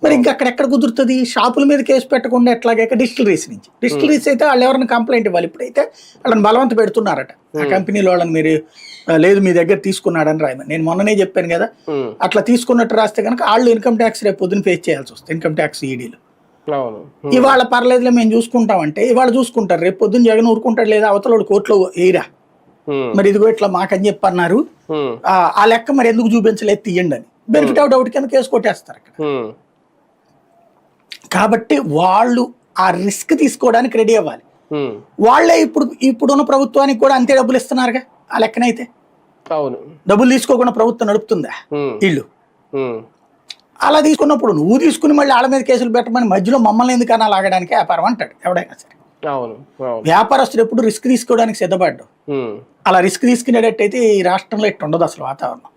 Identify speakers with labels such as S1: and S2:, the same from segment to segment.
S1: మరి ఇంకా అక్కడెక్కడ కుదురుతుంది? షాపుల మీద కేసు పెట్టకుండా ఎట్లాగైతే డిస్టిలరీస్ నుంచి. డిస్టిలరీస్ అయితే వాళ్ళు ఎవరైనా కంప్లైంట్ ఇవ్వాలి. ఇప్పుడైతే వాళ్ళని బలవంత పెడుతున్నారట. ఆ కంపెనీలో వాళ్ళని మీరు లేదు మీ దగ్గర తీసుకున్నాడని రాయమని. నేను మొన్ననే చెప్పాను కదా, అట్లా తీసుకున్నట్టు రాస్తే కనుక వాళ్ళు ఇన్కమ్ ట్యాక్స్ రేపు పొద్దున ఫేస్ చేయాల్సి వస్తుంది. ఇన్కమ్ ట్యాక్స్ ఈడీలు ఇవాళ పర్లేదులే మేము చూసుకుంటామంటే ఇవాళ చూసుకుంటారు, రేపు పొద్దున్న జగన్ ఊరుకుంటాడు లేదా అవతల కోర్టులో ఎయిరా మరి ఇదిగో ఇట్లా మాకని చెప్పన్నారు ఆ లెక్క మరి ఎందుకు చూపించలేదు తీయండి అని బెనిఫిట్ అవుట్ అవుట్ కింద కేసు కొట్టేస్తారు అక్కడ. కాబట్టి వాళ్ళు ఆ రిస్క్ తీసుకోవడానికి రెడీ అవ్వాలి. వాళ్ళే ఇప్పుడున్న ప్రభుత్వానికి కూడా అంతే డబ్బులు ఇస్తున్నారుగా ఆ లెక్కనైతే. డబ్బులు తీసుకోకుండా ప్రభుత్వం నడుపుతుందా వీళ్ళు? అలా తీసుకున్నప్పుడు నువ్వు తీసుకుని మళ్ళీ వాళ్ళ మీద కేసులు పెట్టమని మధ్యలో మమ్మల్ని ఎందుకన్నా లాగడానికి వ్యాపారం అంటాడు ఎవడైనా సరే. వ్యాపారస్తులు ఎప్పుడు రిస్క్ తీసుకోవడానికి సిద్ధపడ్డావు. అలా రిస్క్ తీసుకునేటట్టయితే ఈ రాష్ట్రంలో ఇట్టు ఉండదు అసలు వాతావరణం.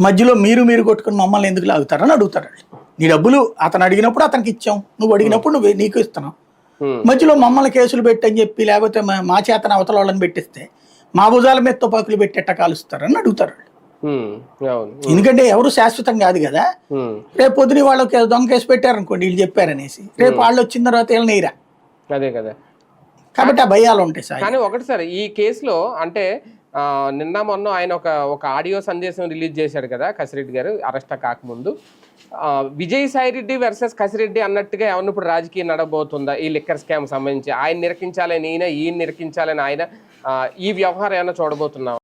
S1: మధ్యలో మీరు కొట్టుకుని మమ్మల్ని ఎందుకు లాగుతారని అడుగుతారు. నీ డబ్బులు అతను అడిగినప్పుడు అతనికి ఇచ్చాం, నువ్వు అడిగినప్పుడు నీకు ఇస్తున్నావు. మధ్యలో మమ్మల్ని కేసులు పెట్టని చెప్పి లేకపోతే మా చేతన అవతల వాళ్ళని పెట్టిస్తే మా భుజాల మీద తుపాకులు పెట్టేట కాలుస్తారని అడుగుతారు. ఎందుకంటే ఎవరు శాశ్వతం కాదు కదా. రేపు పొద్దున వాళ్ళు దొంగ కేసు పెట్టారనుకోండి వీళ్ళు చెప్పారనేసి, రేపు వాళ్ళు వచ్చిన తర్వాత వీళ్ళని నెయ్యరా.
S2: అదే కదా,
S1: కాబట్టి ఆ భయాలు ఉంటాయి సార్.
S2: కానీ ఒకటి సార్ ఈ కేసులో అంటే నిన్న మొన్న ఆయన ఒక ఆడియో సందేశం రిలీజ్ చేశాడు కదా కసిరెడ్డి గారు అరెస్ట్ కాకముందు. విజయసాయిరెడ్డి వర్సెస్ కసిరెడ్డి అన్నట్టుగా ఏమన్నా ఇప్పుడు రాజకీయం నడబోతుందా ఈ లిక్కర్ స్కామ్ సంబంధించి? ఆయన నిరకించాలని ఈయన నిరకించాలని ఆయన, ఈ వ్యవహారం ఏమైనా చూడబోతున్నాం?